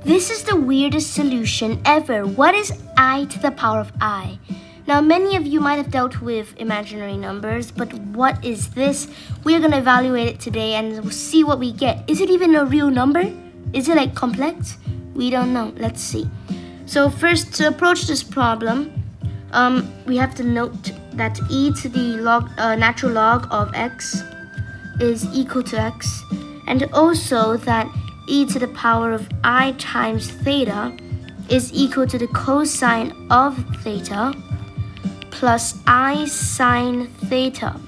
This is the weirdest solution ever. What is I to the power of I? Now, many of you might have dealt with imaginary numbers, but what is this? We're going to evaluate it today and we'll see what we get. Is it even a real number? Is it like complex? We don't know. Let's see. So first, to approach this problem, we have to note that e to the natural log of x is equal to x, and also that e to the power of I times theta is equal to the cosine of theta plus I sine theta.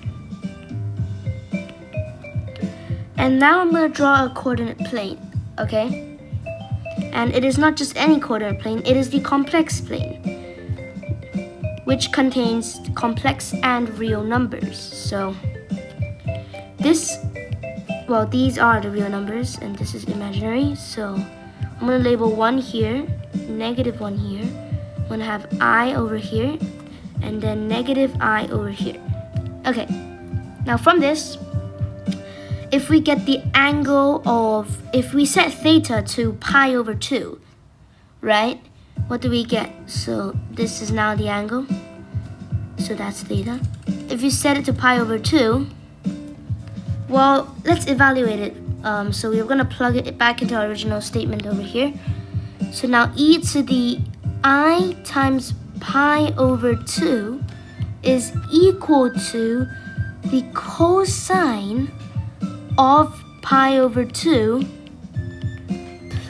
And now I'm going to draw a coordinate plane, okay? And it is not just any coordinate plane, it is the complex plane, which contains complex and real numbers. So these are the real numbers and this is imaginary. So I'm going to label 1 here, negative 1 here. I'm going to have I over here and then negative I over here. Okay, now from this, if we get the angle of, if we set theta to pi over 2, right? What do we get? So this is now the angle. So that's theta. If you set it to pi over 2, well, let's evaluate it. So we're going to plug it back into our original statement over here. So now e to the I times pi over 2 is equal to the cosine of pi over 2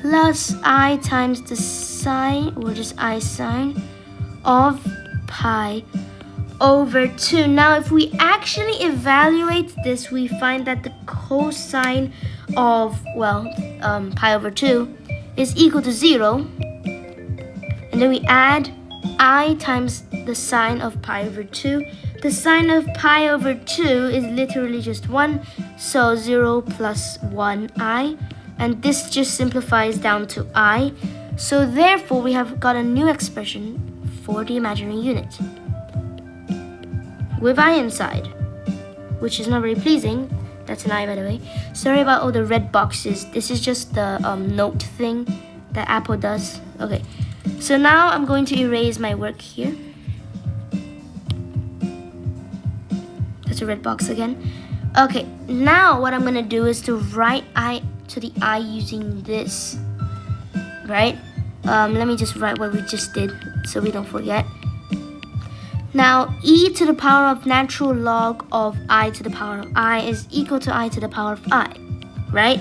plus I times the sine, or just I sine, of pi over 2. Now, if we actually evaluate this, we find that the cosine of, pi over 2 is equal to 0. And then we add I times the sine of pi over 2. The sine of pi over 2 is literally just 1, so 0 plus 1i. And this just simplifies down to I. So therefore, we have got a new expression for the imaginary unit with I inside, which is not very pleasing. That's an I, by the way. Sorry about all the red boxes. This is just the note thing that Apple does. Okay, so now I'm going to erase my work here. That's a red box again. Okay, now what I'm gonna do is to write I to the I using this, right? Let me just write what we just did so we don't forget. Now, e to the power of natural log of I to the power of I is equal to I to the power of I, right?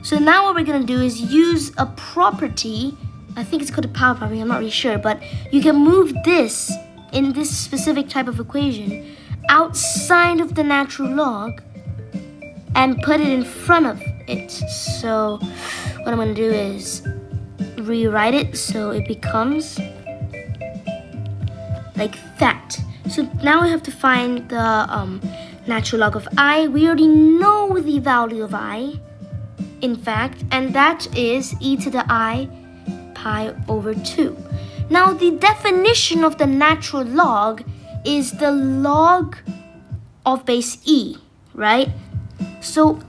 So now what we're going to do is use a property, I think it's called a power property, I'm not really sure, but you can move this in this specific type of equation outside of the natural log and put it in front of it. So what I'm going to do is rewrite it so it becomes like that. So now we have to find the natural log of I. We already know the value of I, in fact, and that is e to the I pi over 2. Now the definition of the natural log is the log of base e, right? So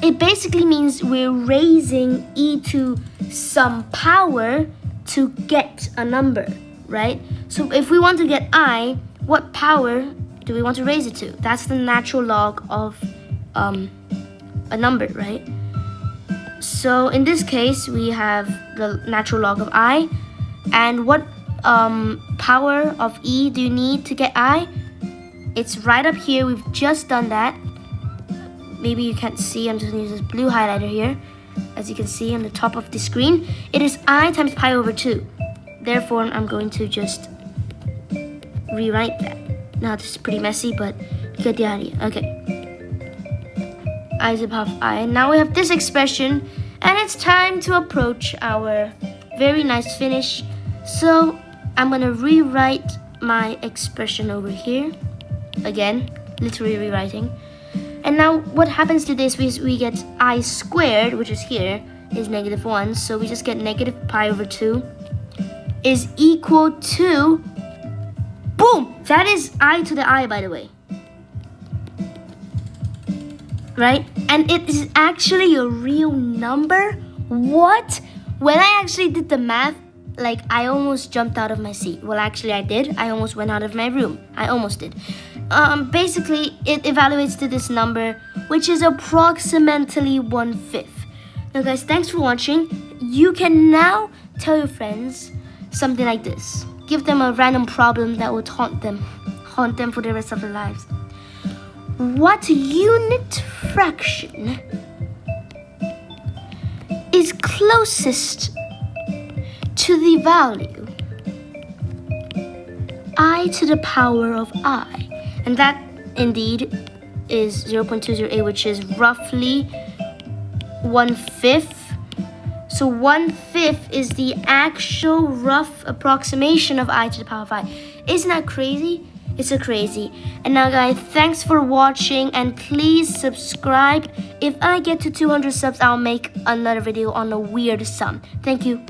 it basically means we're raising e to some power to get a number, right? So if we want to get I, what power do we want to raise it to? That's the natural log of a number, right? So in this case, we have the natural log of I. And what power of e do you need to get I? It's right up here. We've just done that. Maybe you can't see. I'm just going to use this blue highlighter here. As you can see on the top of the screen, it is I times pi over 2. Therefore, I'm going to just rewrite that. Now, this is pretty messy, but you get the idea. Okay. I to the power of I. Now we have this expression, and it's time to approach our very nice finish. So, I'm going to rewrite my expression over here. Again, literally rewriting. And now, what happens to this is we get I squared, which is here, is negative 1. So, we just get negative pi over 2 is equal to, boom, that is I to the I, by the way, right? And it is actually a real number. What? When I actually did the math, like, I almost jumped out of my seat. Well, actually, I did. I almost went out of my room. I almost did. Basically, it evaluates to this number, which is approximately 1/5. Now, guys, thanks for watching. You can now tell your friends something like this. Give them a random problem that would haunt them for the rest of their lives. What unit fraction is closest to the value I to the power of I? And that indeed is 0.208, which is roughly 1/5. So 1/5 is the actual rough approximation of I to the power of I. Isn't that crazy? It's so crazy. And now, guys, thanks for watching, and please subscribe. If I get to 200 subs, I'll make another video on the weird sum. Thank you.